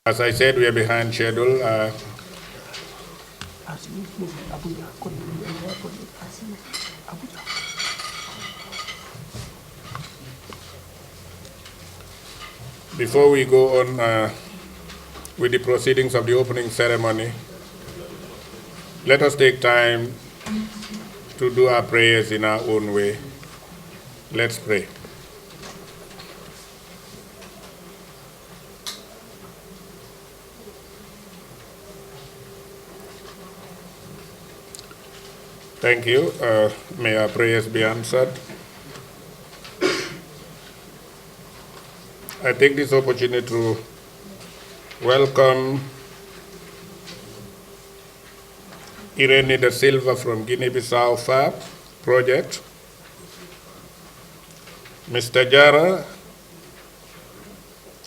As I said, we are behind schedule. Before we go on with the proceedings of the opening ceremony, let us take time to do our prayers in our own way. Let's pray. Thank you. May our prayers be answered. I take this opportunity to welcome Irene da Silva from Guinea-Bissau FAB project, Mr. Jara,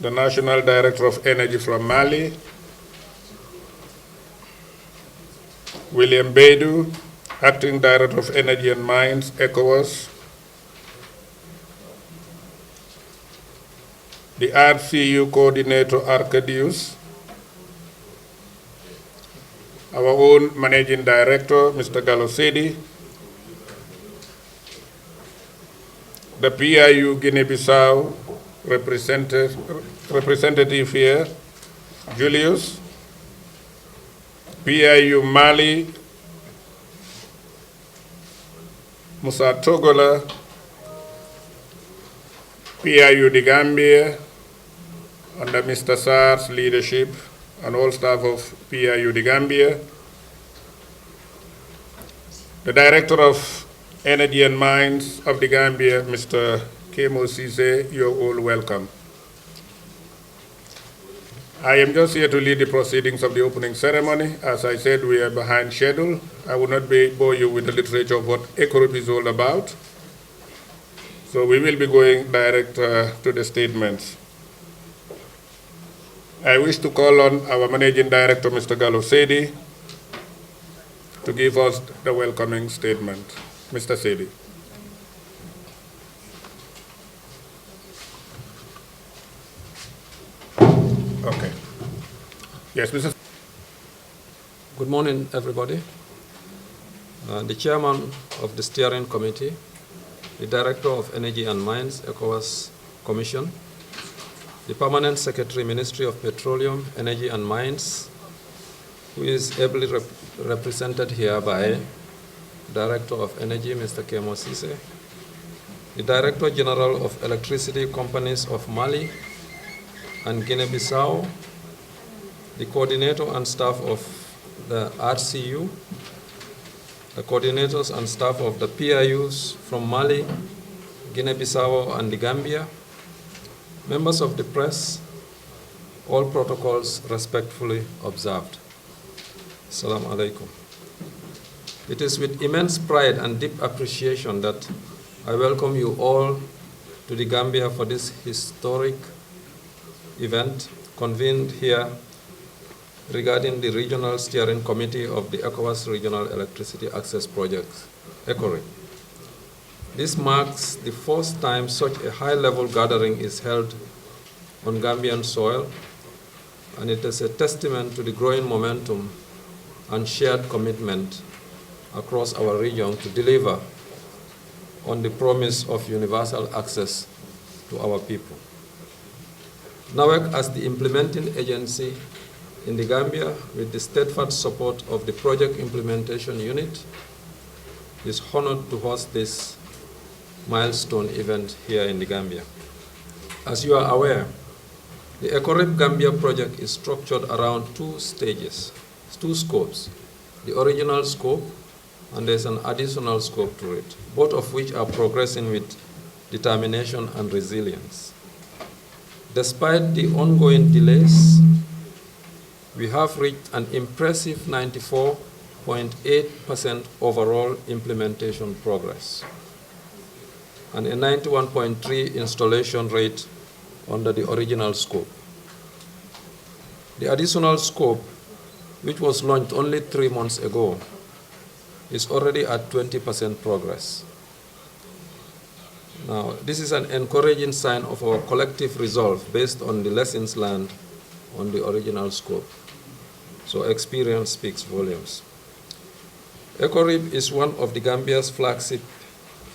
the National Director of Energy from Mali, William Beidou, Acting Director of Energy and Mines, ECOWAS, the RCU Coordinator, Arcadius, our own Managing Director, Mr. Galosedi, the PIU Guinea-Bissau representative here, Julius, PIU Mali, Musa Togola, PIU de Gambia, under Mr. Sarr's leadership, and all staff of PIU de Gambia, the Director of Energy and Mines of the Gambia, Mr. Kemo Sise, you're all welcome. I am just here to lead the proceedings of the opening ceremony. As I said, we are behind schedule. I will not bore you with the literature of what ECORIP is all about. So we will be going direct to the statements. I wish to call on our Managing Director, Mr. Galosedi, to give us the welcoming statement. Mr. Sedi. Okay. Yes, Mr. Good morning, everybody. The Chairman of the Steering Committee, the Director of Energy and Mines, ECOWAS Commission, the Permanent Secretary, Ministry of Petroleum, Energy and Mines, who is ably represented here by Director of Energy, Mr. Kemo Sise, the Director General of Electricity Companies of Mali and Guinea-Bissau, the coordinator and staff of the RCU, the coordinators and staff of the PIUs from Mali, Guinea-Bissau, and the Gambia, members of the press, all protocols respectfully observed. Assalamu alaikum. It is with immense pride and deep appreciation that I welcome you all to the Gambia for this historic event convened here regarding the Regional Steering Committee of the ECOWAS Regional Electricity Access Project, ECORIP. This marks the first time such a high-level gathering is held on Gambian soil, and it is a testament to the growing momentum and shared commitment across our region to deliver on the promise of universal access to our people. Nawec, as the implementing agency in the Gambia, with the steadfast support of the Project Implementation Unit, is honored to host this milestone event here in the Gambia. As you are aware, the ECORIP Gambia project is structured around two stages, two scopes, the original scope, and there's an additional scope to it, both of which are progressing with determination and resilience. Despite the ongoing delays, we have reached an impressive 94.8% overall implementation progress and a 91.3% installation rate under the original scope. The additional scope, which was launched only 3 months ago, is already at 20% progress. Now, this is an encouraging sign of our collective resolve based on the lessons learned on the original scope. So experience speaks volumes. EcoRib is one of the Gambia's flagship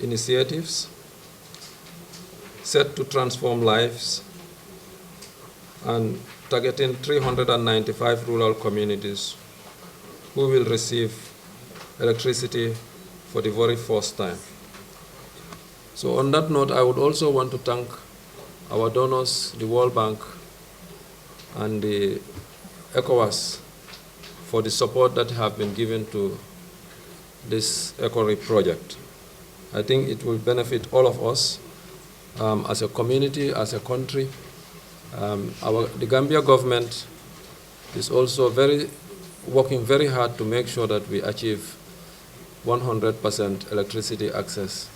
initiatives set to transform lives and targeting 395 rural communities who will receive electricity for the very first time. So on that note, I would also want to thank our donors, the World Bank and the ECOWAS, for the support that have been given to this EcoRib project. I think it will benefit all of us as a community, as a country. The Gambia government is also working very hard to make sure that we achieve 100% electricity access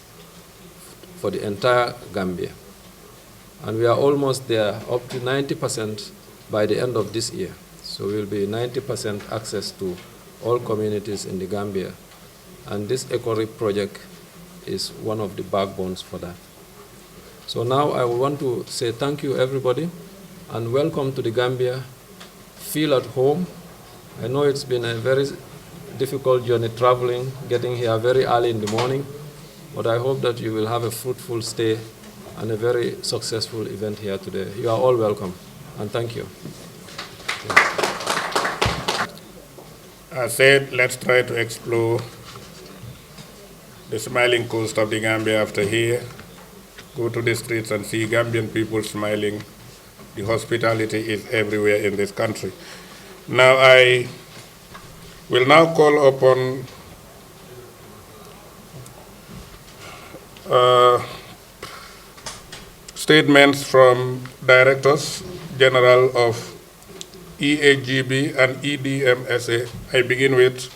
for the entire Gambia. And we are almost there, up to 90% by the end of this year. So we'll be 90% access to all communities in the Gambia. And this EcoRib project is one of the backbones for that. So now I want to say thank you, everybody, and welcome to the Gambia. Feel at home. I know it's been a very difficult journey traveling, getting here very early in the morning, but I hope that you will have a fruitful stay and a very successful event here today. You are all welcome, and thank you. I said, let's try to explore the smiling coast of the Gambia after here. Go to the streets and see Gambian people smiling. The hospitality is everywhere in this country. Now I will now call upon statements from Directors General of EAGB and EDMSA. I begin with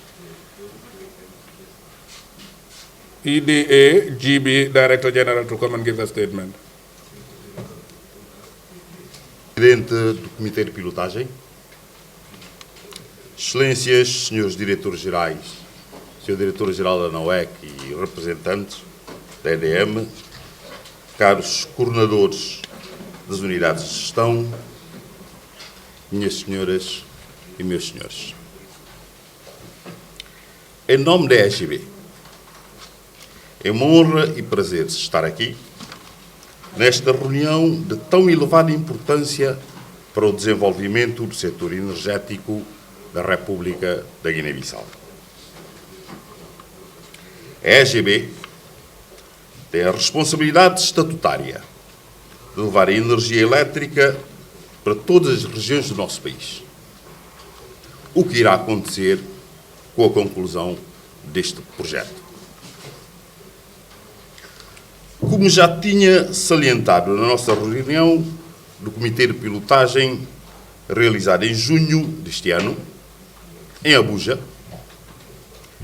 EDAGB Director General to come and give a statement. Presidente do Comitê de Pilotagem, Excelências, Senhores Diretores Gerais, Sr. Diretor-Geral da Nawec e representantes da EDM, caros coordenadores das unidades de gestão, minhas senhoras e meus senhores. Em nome da EGB, é uma honra e prazer estar aqui nesta reunião de tão elevada importância para o desenvolvimento do setor energético da República da Guiné-Bissau. A EGB tem a responsabilidade estatutária de levar a energia elétrica para todas as regiões do nosso país. O que irá acontecer com a conclusão deste projeto. Como já tinha salientado na nossa reunião do Comitê de Pilotagem, realizada em junho deste ano, em Abuja,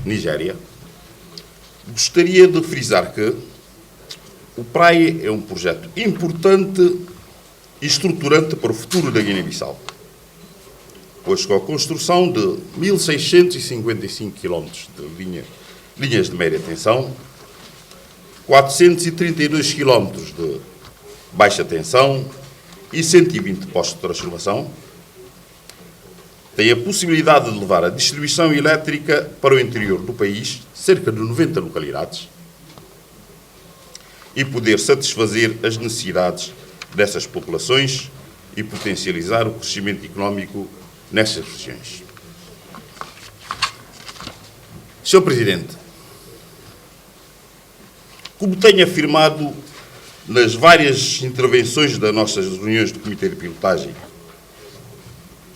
Nigéria, gostaria de frisar que o PRAE é um projeto importante e estruturante para o futuro da Guiné-Bissau, pois com a construção de 1.655 km de linhas de média tensão, 432 km de baixa tensão e 120 postos de transformação, tem a possibilidade de levar a distribuição elétrica para o interior do país, cerca de 90 localidades, e poder satisfazer as necessidades dessas populações e potencializar o crescimento económico nessas regiões. Sr. Presidente, como tenho afirmado nas várias intervenções das nossas reuniões do Comitê de Pilotagem,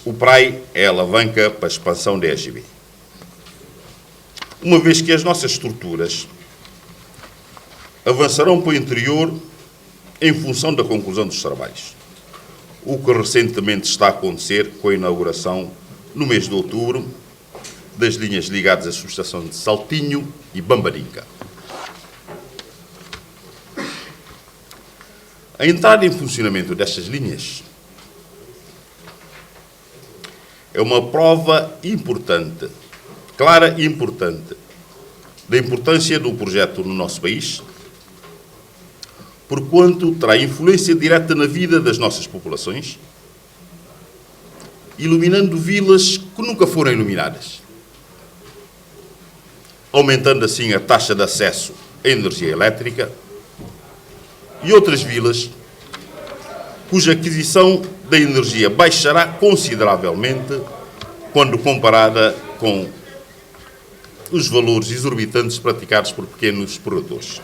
o PRAE é a alavanca para a expansão da EGB. Uma vez que as nossas estruturas avançarão para o interior em função da conclusão dos trabalhos, o que recentemente está a acontecer com a inauguração, no mês de outubro, das linhas ligadas à subestação de Saltinho e Bambarinca. A entrada em funcionamento destas linhas é uma prova importante, clara e importante, da importância do projeto no nosso país, porquanto terá influência direta na vida das nossas populações iluminando vilas que nunca foram iluminadas, aumentando assim a taxa de acesso à energia elétrica, e outras vilas cuja aquisição da energia baixará consideravelmente quando comparada com os valores exorbitantes praticados por pequenos produtores.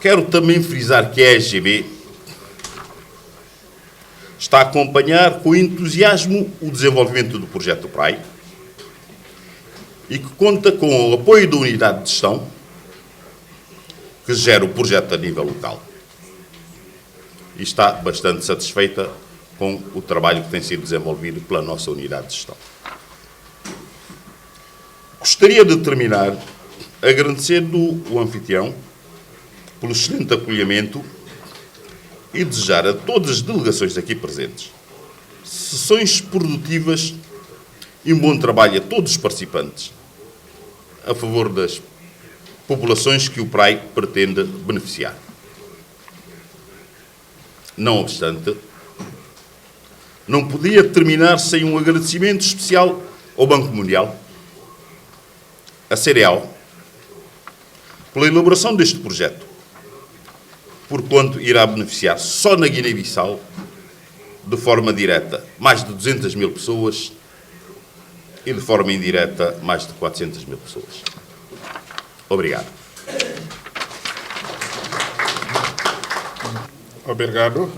Quero também frisar que a EGB está a acompanhar com entusiasmo o desenvolvimento do projeto PRAI e que conta com o apoio da unidade de gestão que gera o projeto a nível local. E está bastante satisfeita com o trabalho que tem sido desenvolvido pela nossa unidade de gestão. Gostaria de terminar agradecendo o anfitrião pelo excelente acolhimento e desejar a todas as delegações aqui presentes sessões produtivas e um bom trabalho a todos os participantes a favor das populações que o PRAI pretende beneficiar. Não obstante, não podia terminar sem um agradecimento especial ao Banco Mundial, a Cereal, pela elaboração deste projeto, porquanto irá beneficiar só na Guiné-Bissau, de forma direta, mais de 200 mil pessoas e de forma indireta, mais de 400 mil pessoas. Obrigado. Obrigado.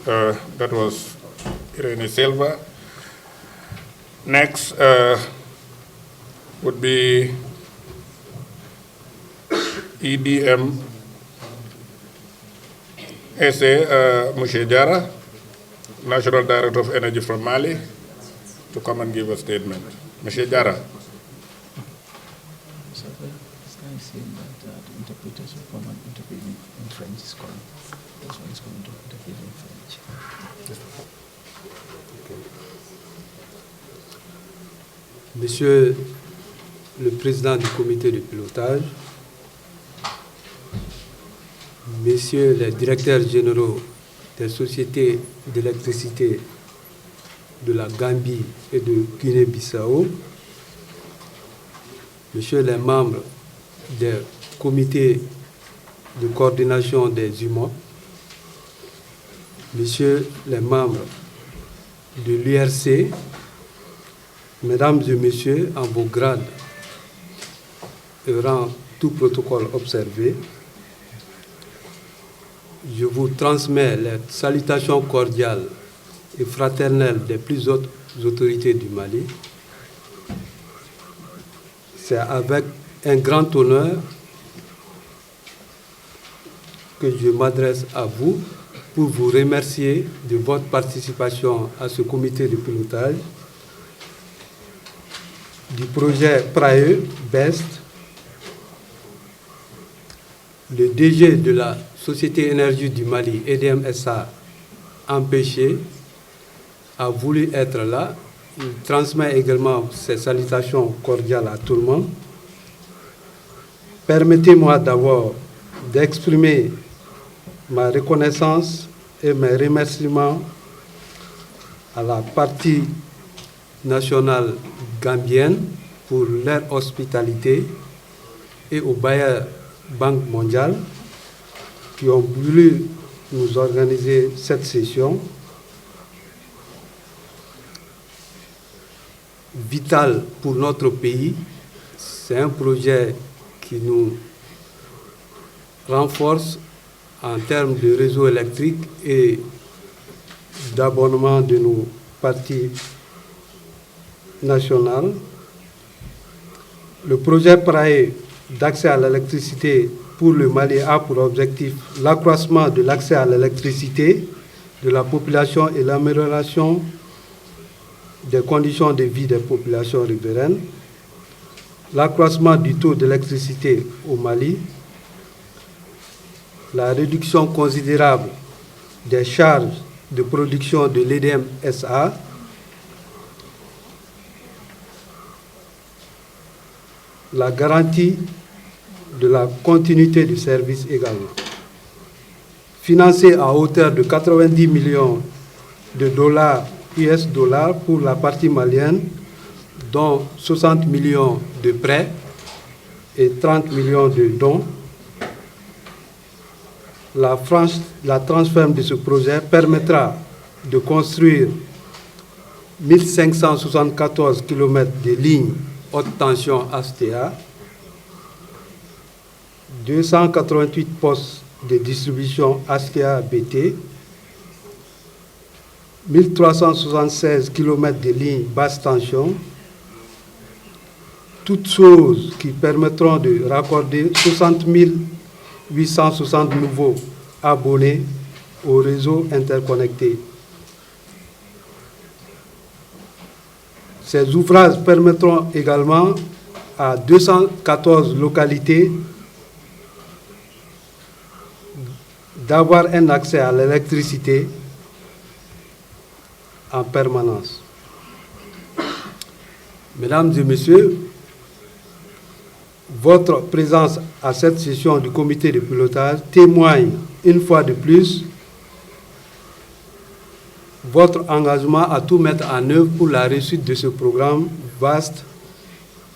That was Irene Silva. Next would be EDM SA Mouché Diarra, National Director of Energy from Mali, to come and give a statement. Mouché Diarra. Monsieur le Président du comité de pilotage, Messieurs les directeurs généraux des sociétés d'électricité de la Gambie et de Guinée-Bissau, Messieurs les membres des comités de coordination des UMOP, Messieurs les membres de l'URC, Mesdames et Messieurs, en vos grades et rang tout protocole observé, je vous transmets les salutations cordiales et fraternelles des plus hautes autorités du Mali. C'est avec un grand honneur que je m'adresse à vous pour vous remercier de votre participation à ce comité de pilotage du projet PRAE BEST. Le DG de la Société Énergie du Mali, EDM SA, empêché, a voulu être là. Il transmet également ses salutations cordiales à tout le monde. Permettez-moi d'abord d'exprimer ma reconnaissance et mes remerciements à la partie nationale gambienne pour leur hospitalité et aux bailleurs Banque mondiale qui ont voulu nous organiser cette session vitale pour notre pays. C'est un projet qui nous renforce en termes de réseau électrique et d'abonnement de nos parties nationales. Le projet PRAE d'accès à l'électricité pour le Mali a pour objectif l'accroissement de l'accès à l'électricité de la population et l'amélioration des conditions de vie des populations riveraines, l'accroissement du taux d'électricité au Mali, la réduction considérable des charges de production de l'EDM SA, la garantie de la continuité du service également. Financé à hauteur de 90 millions de dollars US dollars pour la partie malienne, dont 60 millions de prêts et 30 millions de dons. La transferme de ce projet permettra de construire 1574 km de lignes haute tension HTA, 288 postes de distribution HTA-BT, 1376 km de lignes basse tension, toutes choses qui permettront de raccorder 60 860 nouveaux abonnés au réseau interconnecté. Ces ouvrages permettront également à 214 localités d'avoir un accès à l'électricité en permanence. Mesdames et messieurs, votre présence à cette session du comité de pilotage témoigne une fois de plus votre engagement à tout mettre en œuvre pour la réussite de ce programme vaste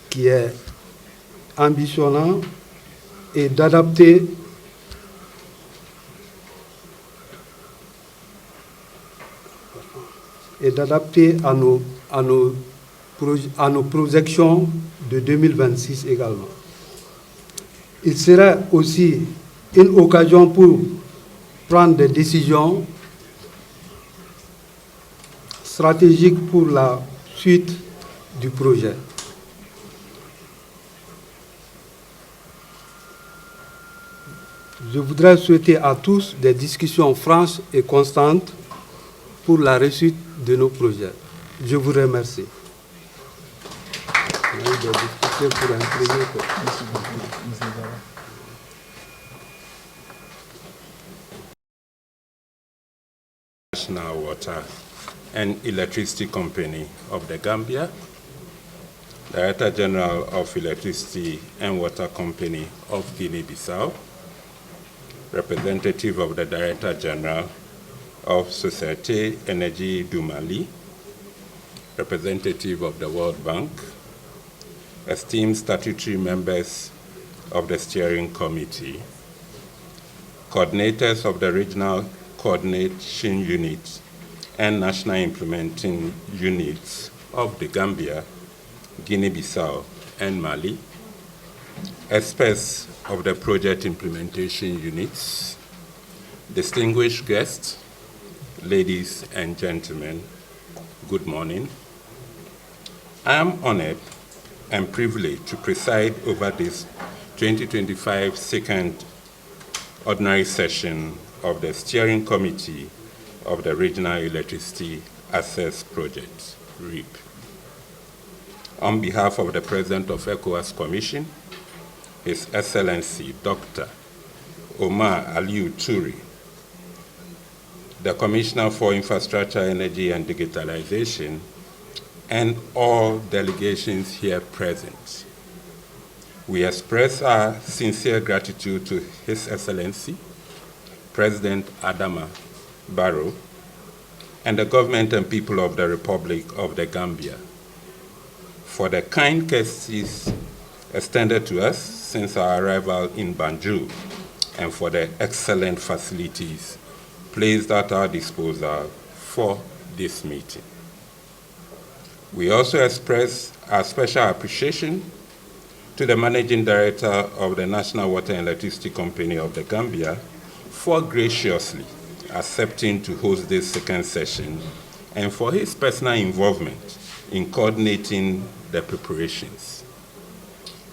qui est ambitionnant et d'adapter à nos projections de 2026 également. Il sera aussi une occasion pour prendre des décisions stratégiques pour la suite du projet. Je voudrais souhaiter à tous des discussions franches et constantes pour la réussite de nos projets. Je vous remercie. National Water and Electricity Company of the Gambia, Director General of Electricity and Water Company of Guinea-Bissau, representative of the Director General of Société Énergie du Mali, representative of the World Bank, esteemed statutory members of the steering committee, coordinators of the regional coordination units and national implementing units of the Gambia, Guinea-Bissau, and Mali, experts of the project implementation units, distinguished guests, ladies and gentlemen, good morning. I am honored and privileged to preside over this 2025 second ordinary session of the Steering Committee of the Regional Electricity Access Project, REAP. On behalf of the President of ECOWAS Commission, His Excellency Dr. Omar Aliu Turi, the Commissioner for Infrastructure, Energy and Digitalization, and all delegations here present, we express our sincere gratitude to His Excellency, President Adama Barrow, and the government and people of the Republic of the Gambia for the kind courtesies extended to us since our arrival in Banjul and for the excellent facilities placed at our disposal for this meeting. We also express our special appreciation to the Managing Director of the National Water and Electricity Company of the Gambia for graciously accepting to host this second session and for his personal involvement in coordinating the preparations.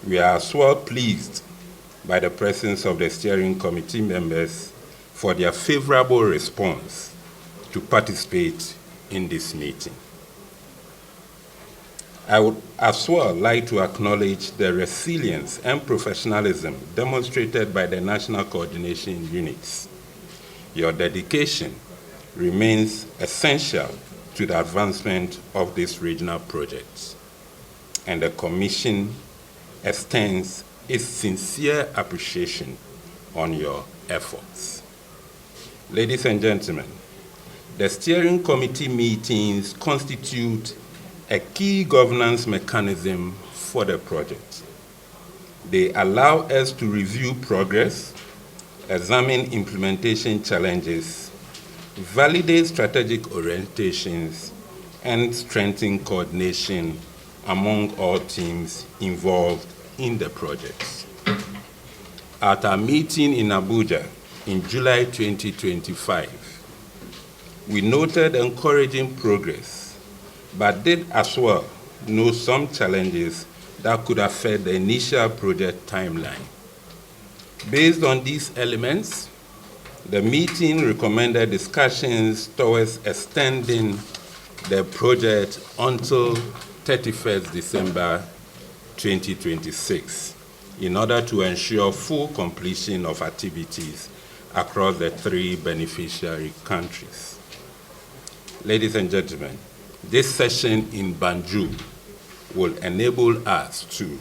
We are as well pleased by the presence of the steering committee members for their favorable response to participate in this meeting. I would as well like to acknowledge the resilience and professionalism demonstrated by the national coordination units. Your dedication remains essential to the advancement of these regional projects, and the Commission extends its sincere appreciation on your efforts. Ladies and gentlemen, The steering committee meetings constitute a key governance mechanism for the project. They allow us to review progress, examine implementation challenges, validate strategic orientations, and strengthen coordination among all teams involved in the projects. At our meeting in Abuja in July 2025, we noted encouraging progress, but did as well note some challenges that could affect the initial project timeline. Based on these elements, the meeting recommended discussions towards extending the project until 31st December 2026 in order to ensure full completion of activities across the 3 beneficiary countries. Ladies and gentlemen, this session in Banjul will enable us to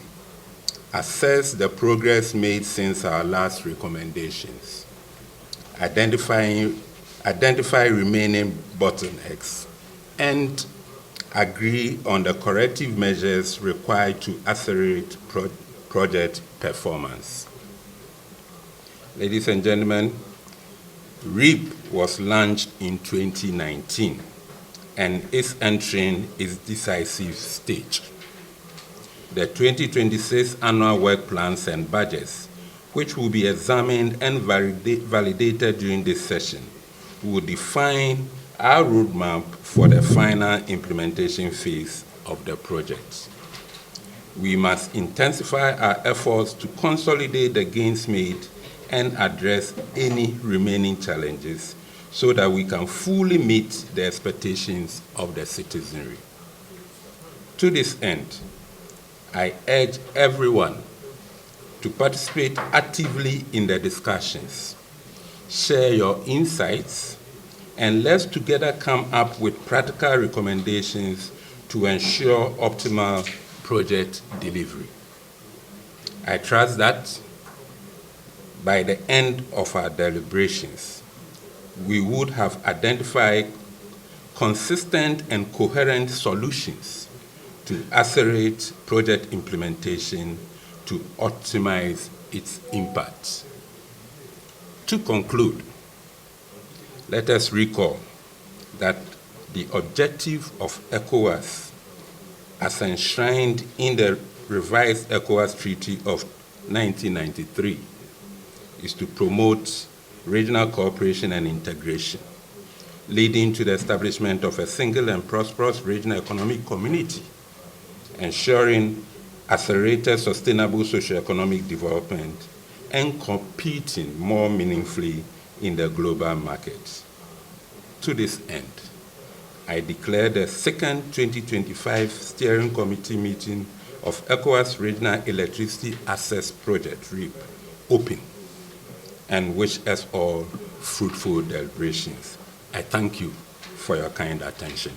assess the progress made since our last recommendations, identify remaining bottlenecks, and agree on the corrective measures required to accelerate project performance. Ladies and gentlemen, REAP was launched in 2019 and is entering its decisive stage. The 2026 annual work plans and budgets, which will be examined and validated during this session, will define our roadmap for the final implementation phase of the project. We must intensify our efforts to consolidate the gains made and address any remaining challenges so that we can fully meet the expectations of the citizenry. To this end, I urge everyone to participate actively in the discussions, share your insights, and let's together come up with practical recommendations to ensure optimal project delivery. I trust that by the end of our deliberations, we would have identified consistent and coherent solutions to accelerate project implementation to optimize its impact. To conclude, let us recall that the objective of ECOWAS, as enshrined in the revised ECOWAS Treaty of 1993, is to promote regional cooperation and integration, leading to the establishment of a single and prosperous regional economic community, ensuring accelerated sustainable socio-economic development, and competing more meaningfully in the global market. To this end, I declare the second 2025 Steering Committee meeting of ECOWAS Regional Electricity Access Project, REAP, open, and wish us all fruitful deliberations. I thank you for your kind attention.